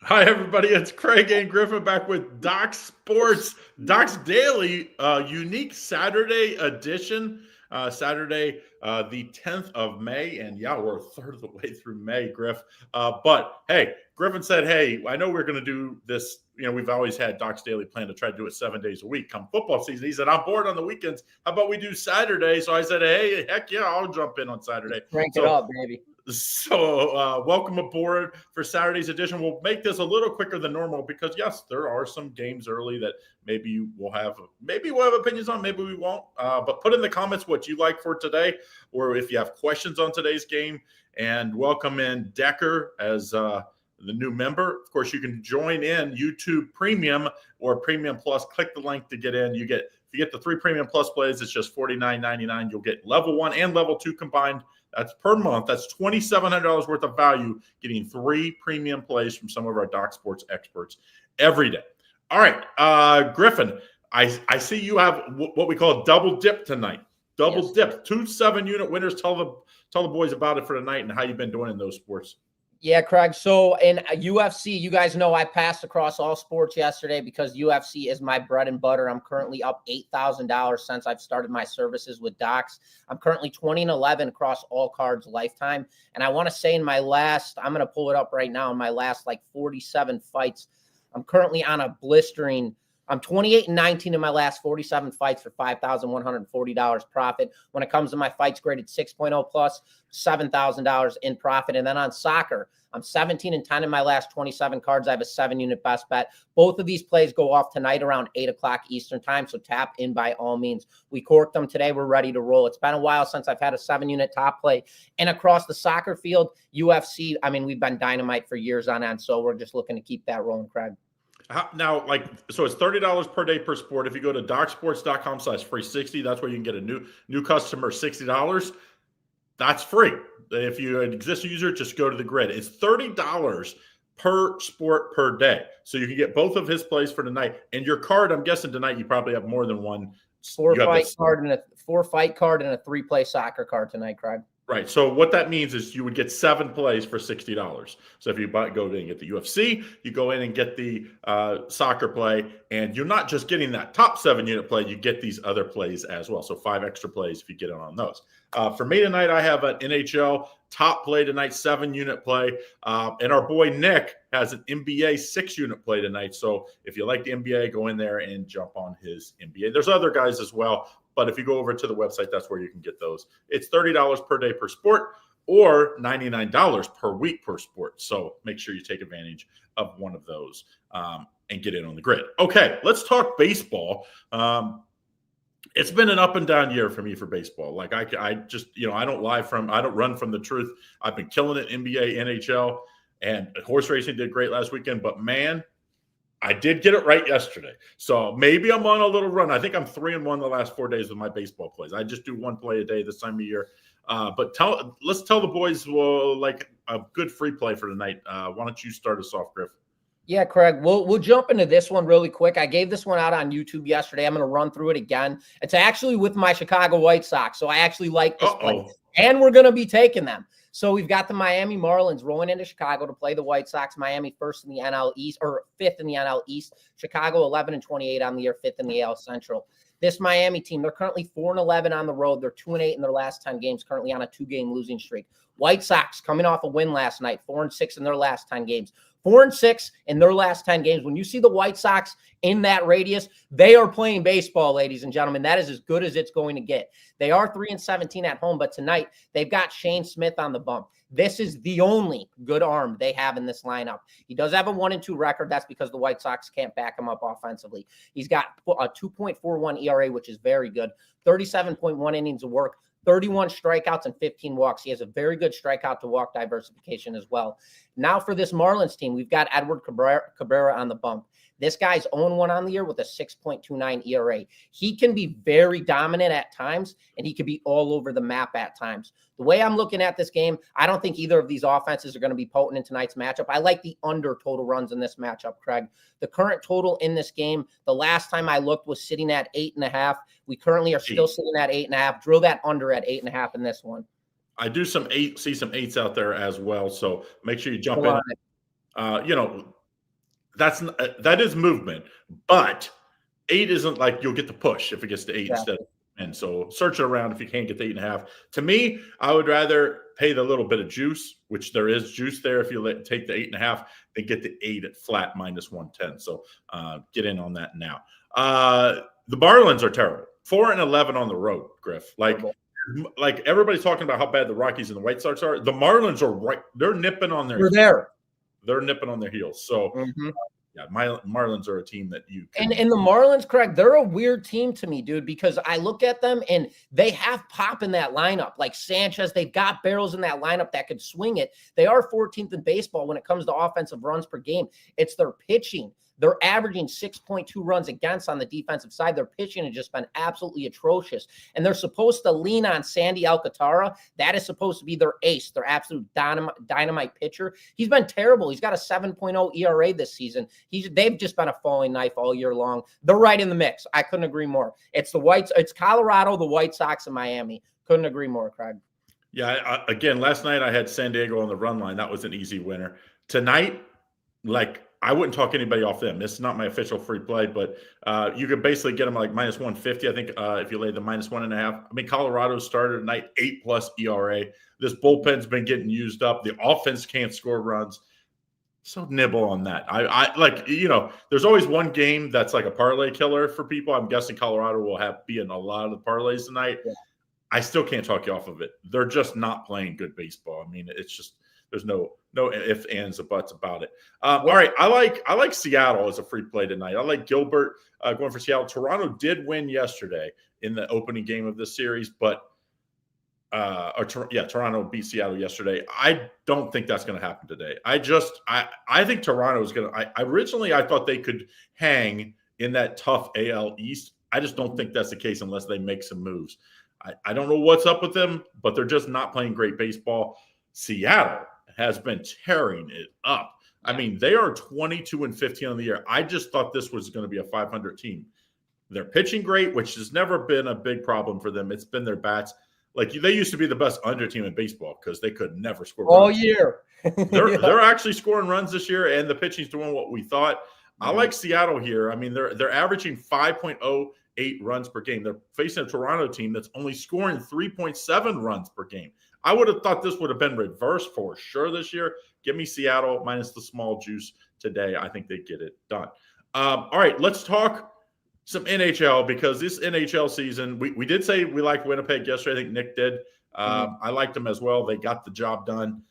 Hi, everybody. It's Craig and Griffin back with Doc Sports, Doc's Daily, unique Saturday edition. Saturday, the 10th of May. And yeah, we're a third of the way through May, Griff. But hey, Griffin said, hey, I know we're going to do this. You know, we've always had Doc's Daily plan to try to do it 7 days a week come football season. He said, I'm bored on the weekends. How about we do Saturday? So I said, hey, heck yeah, I'll jump in on Saturday. Crank it up, baby. So welcome aboard for Saturday's edition. We'll make this a little quicker than normal because yes, there are some games early that maybe we'll have opinions on, maybe we won't. But put in the comments what you like for today, or if you have questions on today's game. And welcome in Decker as the new member. Of course, you can join in YouTube Premium or Premium Plus. Click the link to get in. If you get the 3 Premium Plus plays, it's just $49.99. You'll get level 1 and level 2 combined. That's per month. That's $2,700 worth of value, getting 3 premium plays from some of our Doc Sports experts every day. All right, Griffin, I see you have what we call a double dip tonight. Double dip. 2 7-unit winners. Tell the boys about it for tonight and how you've been doing in those sports. Yeah, Craig. So in UFC, you guys know I passed across all sports yesterday because UFC is my bread and butter. I'm currently up $8,000 since I've started my services with Docs. I'm currently 20-11 across all cards lifetime. And I want to say I'm going to pull it up right now, in my last 47 fights, I'm currently on a blistering. I'm 28-19 in my last 47 fights for $5,140 profit. When it comes to my fights graded 6.0 plus, $7,000 in profit. And then on soccer, I'm 17-10 in my last 27 cards. I have a 7-unit best bet. Both of these plays go off tonight around 8 o'clock Eastern time, so tap in by all means. We corked them today. We're ready to roll. It's been a while since I've had a 7-unit top play. And across the soccer field, UFC, we've been dynamite for years on end, so we're just looking to keep that rolling, Craig. Now, so it's $30 per day per sport. If you go to docsports.com/free60, that's where you can get a new customer $60. That's free. If you're an existing user, just go to the grid. It's $30 per sport per day. So you can get both of his plays for tonight. And your card, I'm guessing tonight you probably have more than one. 4-fight card and a 3-play soccer card tonight, Craig. Right. So what that means is you would get 7 plays for $60. So if you go in and get the UFC, you go in and get the soccer play, and you're not just getting that top 7-unit play, you get these other plays as well. So 5 extra plays if you get in on those. For me tonight, I have an NHL top play tonight, 7-unit play. And our boy Nick has an NBA 6-unit play tonight. So if you like the NBA, go in there and jump on his NBA. There's other guys as well. But if you go over to the website, that's where you can get those. It's $30 per day per sport or $99 per week per sport. So make sure you take advantage of one of those and get in on the grid. Okay, let's talk baseball. It's been an up and down year for me for baseball. I just, I don't run from the truth. I've been killing it, NBA, NHL, and horse racing did great last weekend. But man, I did get it right yesterday. So maybe I'm on a little run. I think I'm 3-1 the last 4 days with my baseball plays. I just do 1 play a day this time of year. But let's tell the boys, a good free play for tonight. Why don't you start us off, Griff? Yeah, Craig, we'll jump into this one really quick. I gave this one out on YouTube yesterday. I'm going to run through it again. It's actually with my Chicago White Sox, so I actually like this play. And we're going to be taking them. So we've got the Miami Marlins rolling into Chicago to play the White Sox. Miami first in the NL East, or 5th in the NL East. Chicago 11-28 on the year, 5th in the AL Central. This Miami team, they're currently 4-11 on the road. They're 2-8 in their last 10 games, currently on a 2-game losing streak. White Sox coming off a win last night, 4-6 in their last 10 games. 4-6 in their last 10 games. When you see the White Sox in that radius, they are playing baseball, ladies and gentlemen. That is as good as it's going to get. They are 3-17 at home, but tonight they've got Shane Smith on the bump. This is the only good arm they have in this lineup. He does have a 1-2 record. That's because the White Sox can't back him up offensively. He's got a 2.41 ERA, which is very good. 37.1 innings of work. 31 strikeouts and 15 walks. He has a very good strikeout to walk diversification as well. Now for this Marlins team, we've got Edward Cabrera on the bump. This guy's 0-1 on the year with a 6.29 ERA. He can be very dominant at times, and he can be all over the map at times. The way I'm looking at this game, I don't think either of these offenses are going to be potent in tonight's matchup. I like the under total runs in this matchup, Craig. The current total in this game, the last time I looked, was sitting at 8.5. We currently are still sitting at 8.5. Drill that under at 8.5 in this one. I see some 8s out there as well, so make sure you jump in. that is movement, but 8 isn't like you'll get the push if it gets to 8 instead of 10. So search it around if you can't get the 8.5. To me, I would rather pay the little bit of juice, which there is juice there if you take the 8.5, than get the 8 at flat minus 110. So get in on that now. The Marlins are terrible. 4-11 on the road, Griff. Like everybody's talking about how bad the Rockies and the White Sox are. The Marlins are right. They're nipping on their. They're nipping on their heels. So. Yeah, Marlins are a team that you can... and the Marlins, Craig, they're a weird team to me, dude, because I look at them and they have pop in that lineup. Like Sanchez, they've got barrels in that lineup that could swing it. They are 14th in baseball when it comes to offensive runs per game. It's their pitching. They're averaging 6.2 runs against on the defensive side. Their pitching has just been absolutely atrocious. And they're supposed to lean on Sandy Alcantara. That is supposed to be their ace, their absolute dynamite pitcher. He's been terrible. He's got a 7.0 ERA this season. They've just been a falling knife all year long. They're right in the mix. I couldn't agree more. It's Colorado, the White Sox, and Miami. Couldn't agree more, Craig. Yeah, again, last night I had San Diego on the run line. That was an easy winner. Tonight, I wouldn't talk anybody off them. This is not my official free play, but you could basically get them like minus 150. I think if you lay the minus 1.5. I mean, Colorado started tonight 8+ ERA. This bullpen's been getting used up. The offense can't score runs. So nibble on that. There's always one game that's like a parlay killer for people. I'm guessing Colorado will be in a lot of the parlays tonight. Yeah. I still can't talk you off of it. They're just not playing good baseball. I mean, it's just there's no ifs, ands, or buts about it. All right, I like Seattle as a free play tonight. I like Gilbert going for Seattle. Toronto did win yesterday in the opening game of this series, but Toronto beat Seattle yesterday. I don't think that's going to happen today. I think Toronto is going to. Originally I thought they could hang in that tough AL East. I just don't think that's the case unless they make some moves. I don't know what's up with them, but they're just not playing great baseball. Seattle has been tearing it up. I mean, they are 22-15 on the year. I just thought this was going to be a 500 team. They're pitching great, which has never been a big problem for them. It's been their bats. Like they used to be the best under team in baseball because they could never score runs all year. They're actually scoring runs this year, and the pitching's doing what we thought. I like Seattle here. I mean, they're averaging 5.08 runs per game. They're facing a Toronto team that's only scoring 3.7 runs per game. I would have thought this would have been reversed for sure this year. Give me Seattle minus the small juice today. I think they get it done. All right, let's talk some NHL because this NHL season, we did say we liked Winnipeg yesterday. I think Nick did. I liked them as well. They got the job done.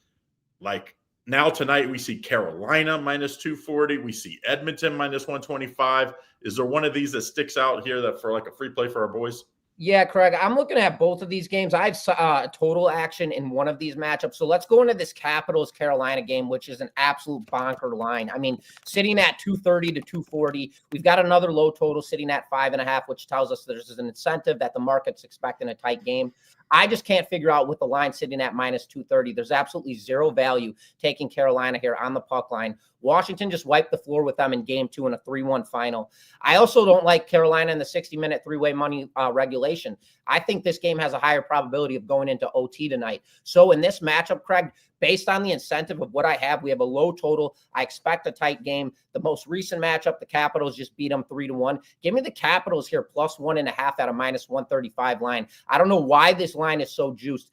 Like now tonight, we see Carolina minus 240. We see Edmonton minus 125. Is there one of these that sticks out here that for like a free play for our boys? Yeah, Craig, I'm looking at both of these games. I have total action in one of these matchups. So let's go into this Capitals-Carolina game, which is an absolute bonker line. I mean, sitting at 230 to 240. We've got another low total sitting at 5.5, which tells us there's an incentive that the market's expecting a tight game. I just can't figure out with the line sitting at minus 230. There's absolutely zero value taking Carolina here on the puck line. Washington just wiped the floor with them in game 2 in a 3-1 final. I also don't like Carolina in the 60-minute three-way money regulation. I think this game has a higher probability of going into OT tonight. So in this matchup, Craig, based on the incentive of what I have, we have a low total. I expect a tight game. The most recent matchup, the Capitals just beat them 3-1. Give me the Capitals here plus 1.5 at a minus 135 line. I don't know why this line is so juiced.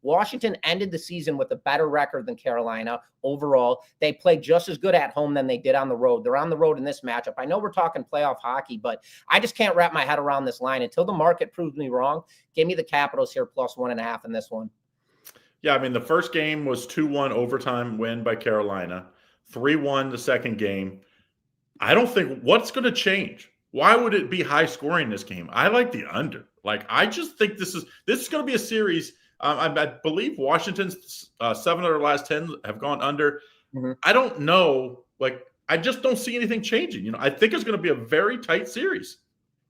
Washington ended the season with a better record than Carolina overall. They played just as good at home than they did on the road. They're on the road in this matchup. I know we're talking playoff hockey, but I just can't wrap my head around this line. Until the market proves me wrong, give me the Capitals here plus 1.5 in this one. Yeah, I mean, the first game was 2-1 overtime win by Carolina, 3-1 the second game. I don't think what's going to change. Why would it be high scoring this game? I like the under. I just think this is going to be a series. I believe Washington's 7 of their last 10 have gone under. Mm-hmm. I don't know. I just don't see anything changing. I think it's going to be a very tight series.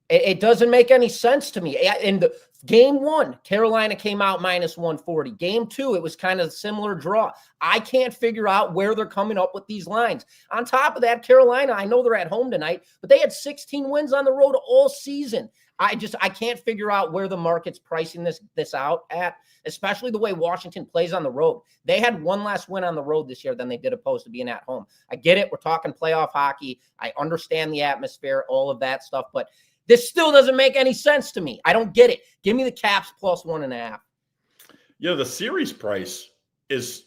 It doesn't make any sense to me. In the game 1, Carolina came out minus 140. Game 2, it was kind of a similar draw. I can't figure out where they're coming up with these lines. On top of that, Carolina, I know they're at home tonight, but they had 16 wins on the road all season. I can't figure out where the market's pricing this out at, especially the way Washington plays on the road. They had one less win on the road this year than they did opposed to being at home. I get it. We're talking playoff hockey. I understand the atmosphere, all of that stuff, but this still doesn't make any sense to me. I don't get it. Give me the Caps plus 1.5. You know, the series price is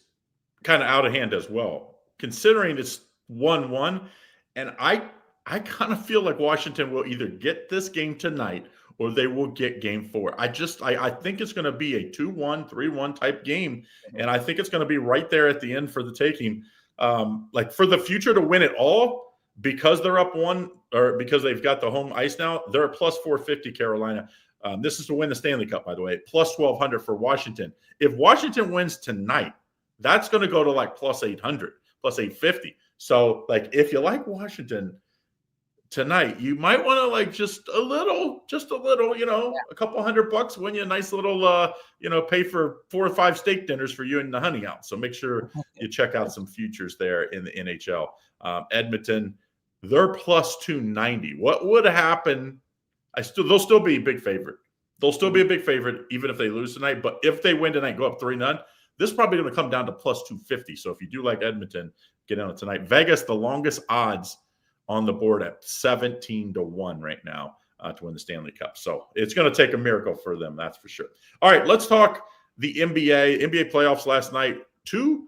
kind of out of hand as well, considering it's 1-1. And I kind of feel like Washington will either get this game tonight or they will get game 4. I think it's going to be a 2-1, 3-1 type game. And I think it's going to be right there at the end for the taking. Like for the future to win it all, because they're up 1 or because they've got the home ice now, they're a plus 450 Carolina. This is to win the Stanley Cup, by the way, plus 1,200 for Washington. If Washington wins tonight, that's going to go to like plus 800, plus 850. So like if you like Washington tonight, you might want to like just a little, a couple $100, win you a nice little, pay for 4 or 5 steak dinners for you and the honey out. So make sure you check out some futures there in the NHL. Edmonton, they're plus 290. What would happen? They'll still be a big favorite. They'll still be a big favorite even if they lose tonight. But if they win tonight, go up 3-0. This is probably going to come down to plus 250. So if you do like Edmonton, get on it tonight. Vegas, the longest odds on the board at 17-1 right now to win the Stanley Cup. So it's going to take a miracle for them, that's for sure. All right, let's talk the NBA playoffs last night. 2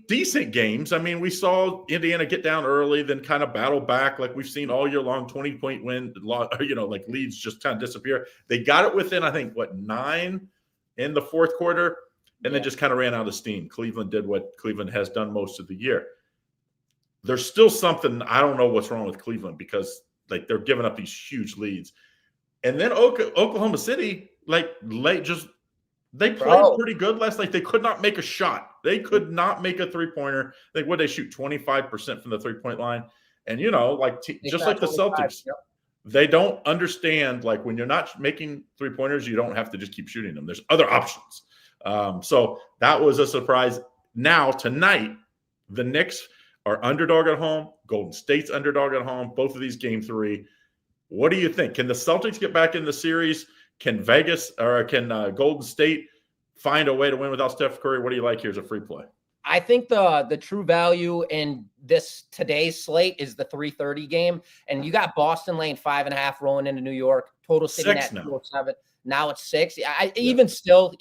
decent games. We saw Indiana get down early, then kind of battle back like we've seen all year long, 20-point win, like leads just kind of disappear. They got it within, 9 in the fourth quarter, and then just kind of ran out of steam. Cleveland did what Cleveland has done most of the year. There's still something, I don't know what's wrong with Cleveland because like they're giving up these huge leads. And then Oklahoma City, they played pretty good last night. They could not make a shot. They could not make a three-pointer. They shoot 25% from the three-point line. And, just like the Celtics, they don't understand, like when you're not making three-pointers, you don't have to just keep shooting them. There's other options. So that was a surprise. Now, tonight, the Knicks are underdog at home. Golden State's underdog at home. Both of these game 3. What do you think? Can the Celtics get back in the series? Can Vegas or can Golden State find a way to win without Steph Curry? What do you like here as a free play? I think the true value in today's slate is the 3:30 game. And you got Boston laying 5.5 rolling into New York. Total sitting at 207. Now it's 6. Even still,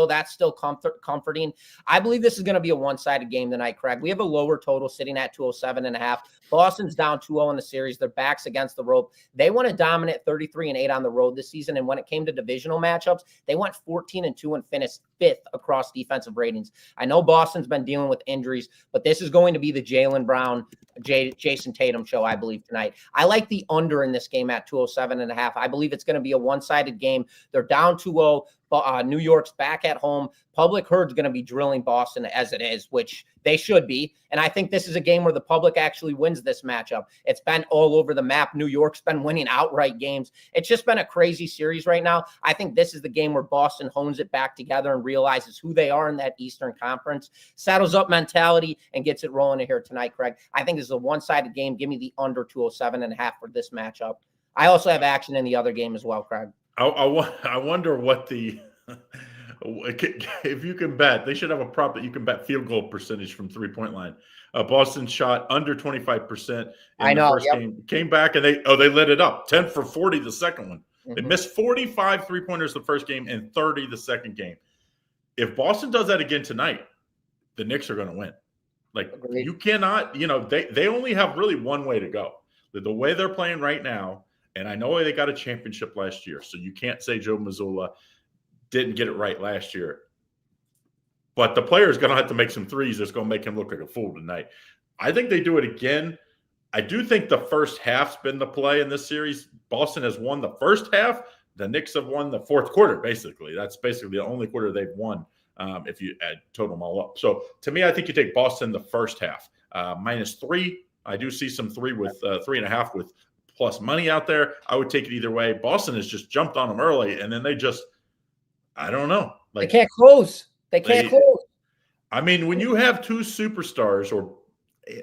that's still comforting. I believe this is going to be a one-sided game tonight, Craig. We have a lower total sitting at 207.5. Boston's down 2-0 in the series. Their backs against the rope. They went a dominant 33-8 on the road this season. And when it came to divisional matchups, they went 14-2 and finished 5th across defensive ratings. I know Boston's been dealing with injuries, but this is going to be the Jaylen Brown, Jason Tatum show, I believe, tonight. I like the under in this game at 207.5. I believe it's going to be a one-sided game. They're down 2-0. New York's back at home. Public herd's going to be drilling Boston as it is, which they should be. And I think this is a game where the public actually wins this matchup. It's been all over the map. New York's been winning outright games. It's just been a crazy series right now. I think this is the game where Boston hones it back together and realizes who they are in that Eastern Conference, saddles up mentality, and gets it rolling in here tonight, Craig. I think this is a one-sided game. Give me the under 207.5 for this matchup. I also have action in the other game as well, Craig. I wonder what if you can bet, they should have a prop that you can bet field goal percentage from 3-point line. Boston shot under 25% in the first game. Came back and they lit it up. 10 for 40 the second one. They missed 45 3-pointers the first game and 30 the second game. If Boston does that again tonight, the Knicks are going to win. Agreed. You cannot, they only have really one way to go. The way they're playing right now. And I know they got a championship last year, so you can't say Joe Mazzulla didn't get it right last year. But the player is going to have to make some threes that's going to make him look like a fool tonight. I think they do it again. I do think the first half's been the play in this series. Boston has won the first half. The Knicks have won the fourth quarter, basically. That's basically the only quarter they've won if you total them all up. So, to me, I think you take Boston the first half. -3. I do see some 3 with 3.5 with plus money out there. I would take it either way. Boston has just jumped on them early, and then they just, I don't know. They can't close. They can't close. When you have 2 superstars,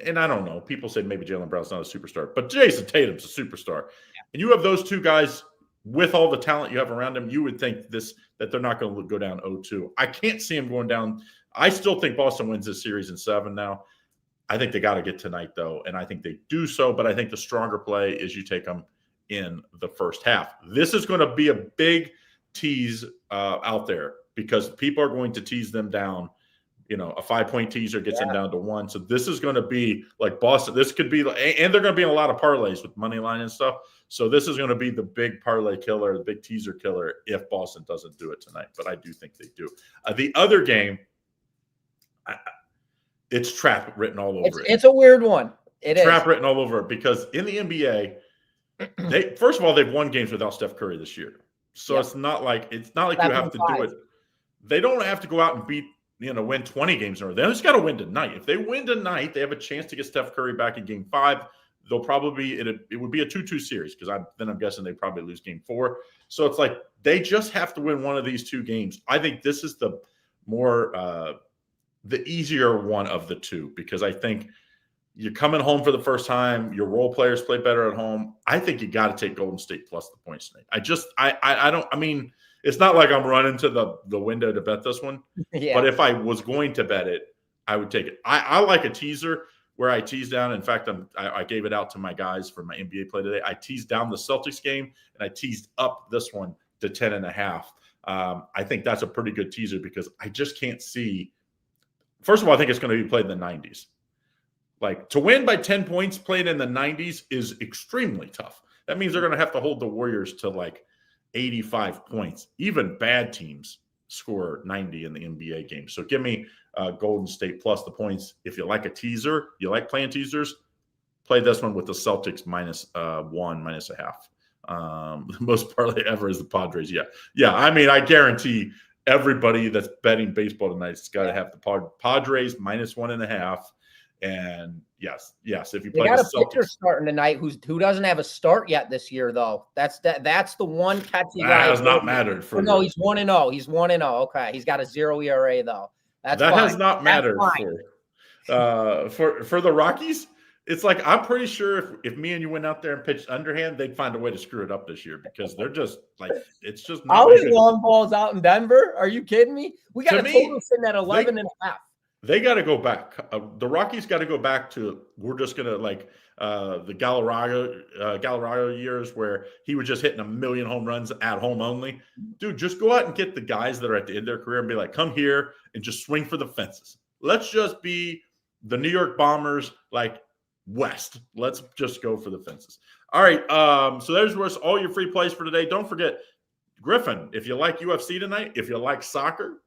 and I don't know, people say maybe Jaylen Brown's not a superstar, but Jason Tatum's a superstar. and you have those two guys with all the talent you have around them, you would think that they're not going to go down 0-2. I can't see them going down. I still think Boston wins this series in 7 now. I think they got to get tonight, though, and I think they do so, but I think the stronger play is you take them in the first half. This is going to be a big tease out there because people are going to tease them down. A 5-point teaser gets them down to 1. So this is going to be like Boston. This could be, and they're going to be in a lot of parlays with money line and stuff. So this is going to be the big parlay killer, the big teaser killer if Boston doesn't do it tonight. But I do think they do. The other game, it's Trapp written all over it. It's a weird one. Trapp written all over it because in the NBA, first of all, they've won games without Steph Curry this year. So it's not like you have to do it. They don't have to go out and win 20 games in a row. They just got to win tonight. If they win tonight, they have a chance to get Steph Curry back in Game 5. They'll probably it would be a 2-2 series because I'm guessing they probably lose Game 4. So it's like they just have to win one of these 2 games. I think this is the more the easier one of the 2 because I think you're coming home for the first time. Your role players play better at home. I think you got to take Golden State plus the points tonight. I mean, it's not like I'm running to the window to bet this one. Yeah. But if I was going to bet it, I would take it. I like a teaser where I tease down. In fact, I gave it out to my guys for my NBA play today. I teased down the Celtics game, and I teased up this one to 10.5. I think that's a pretty good teaser because I just can't see. First of all, I think it's going to be played in the 90s. Like to win by 10 points played in the 90s is extremely tough. That means they're going to have to hold the Warriors to like 85 points. Even bad teams score 90 in the NBA game. So give me Golden State plus the points. If you like a teaser, you like playing teasers, play this one with the Celtics minus 1, -0.5. The most parlay ever is the Padres. Yeah. I mean, I guarantee everybody that's betting baseball tonight has got to have the Padres minus 1.5. And yes, if you play got the a pitcher starting tonight who doesn't have a start yet this year, though. That's the one catchy guy. That has not mattered for. No, he's 1-0. He's 1-0. Okay, he's got a 0 ERA though. That has not mattered for the Rockies. It's like I'm pretty sure if me and you went out there and pitched underhand, they'd find a way to screw it up this year because they're just like it's just not. All these long balls out in Denver? Are you kidding me? We got a total sitting at 11.5. They got to go back. The Rockies got to go back to we're just going to like the Galarraga years where he was just hitting 1 million home runs at home only. Dude, just go out and get the guys that are at the end of their career and be like, come here and just swing for the fences. Let's just be the New York Bombers like West. Let's just go for the fences. All right. So there's all your free plays for today. Don't forget, Griffin, if you like UFC tonight, if you like soccer,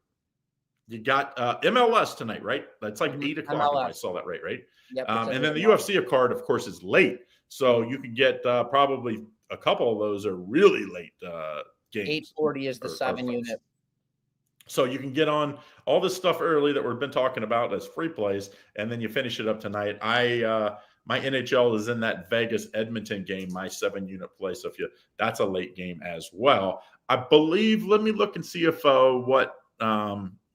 you got MLS tonight, right? That's like 8 o'clock. If I saw that right? Yep, and then the UFC card, of course, is late. So you can get probably a couple of those are really late games. 8:40 is the 7 unit. So you can get on all this stuff early that we've been talking about as free plays, and then you finish it up tonight. My NHL is in that Vegas Edmonton game, my 7-unit play. So that's a late game as well. I believe. Let me look and see if what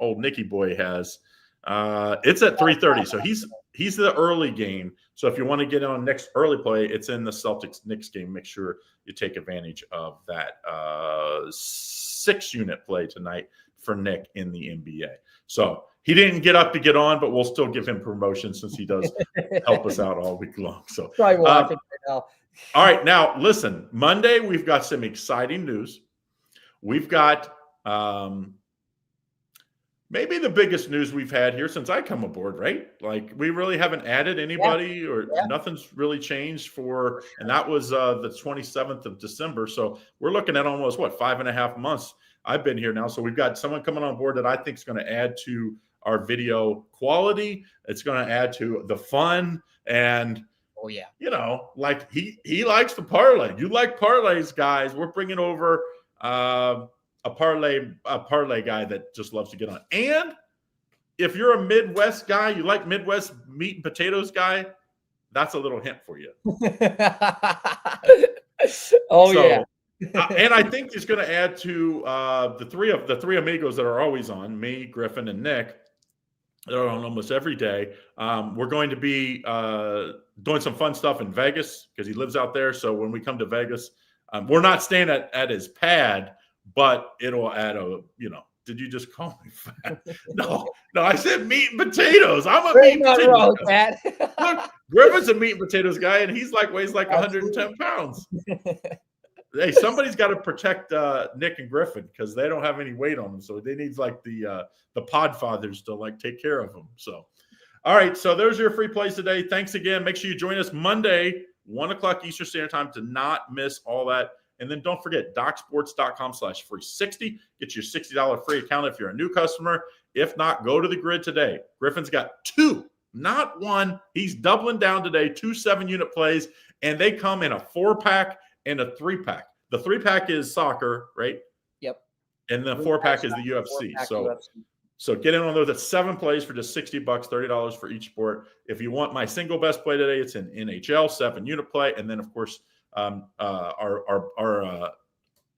old Nicky boy has. It's at 3:30, so he's the early game. So if you want to get on next early play, it's in the Celtics Knicks game. Make sure you take advantage of that 6-unit play tonight for Nick in the NBA. So he didn't get up to get on, but we'll still give him promotion since he does help us out all week long. So probably watching right now. All right, now listen. Monday we've got some exciting news. We've got maybe the biggest news we've had here since I come aboard, right? Like we really haven't added anybody nothing's really changed and that was the 27th of December. So we're looking at almost 5.5 months I've been here now. So we've got someone coming on board that I think is going to add to our video quality. It's going to add to the fun and like he likes the parlay. You like parlays, guys. We're bringing over a parlay guy that just loves to get on. And if you're a Midwest guy, you like Midwest meat and potatoes guy, that's a little hint for you. And I think he's going to add to the three amigos that are always on, me, Griffin, and Nick. They're on almost every day. We're going to be doing some fun stuff in Vegas because he lives out there. So when we come to Vegas, We're not staying at his pad, but it'll add did you just call me fat? No, I said meat and potatoes. I'm a meat and potatoes guy. Look, Griffin's a meat and potatoes guy, and he's weighs like 110 pounds. Hey, somebody's got to protect Nick and Griffin because they don't have any weight on them. So they need the podfathers to take care of them. So, all right. So there's your free plays today. Thanks again. Make sure you join us Monday, 1 o'clock Eastern Standard Time to not miss all that. And then don't forget, DocSports.com/free60. Get your $60 free account if you're a new customer. If not, go to the grid today. Griffin's got 2, not 1. He's doubling down today, 2 7-unit plays, and they come in a 4-pack and a 3-pack. The 3-pack is soccer, right? Yep. And the 4-pack is the UFC. So get in on those. That's 7 plays for just $60, $30 for each sport. If you want my single best play today, it's an NHL 7-unit play. And then, of course, our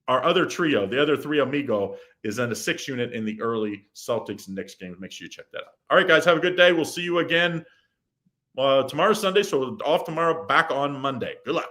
other trio, the other three amigo, is in a 6-unit in the early Celtics and Knicks games. Make sure you check that out. All right, guys, have a good day. We'll see you again tomorrow, Sunday. So off tomorrow, back on Monday. Good luck.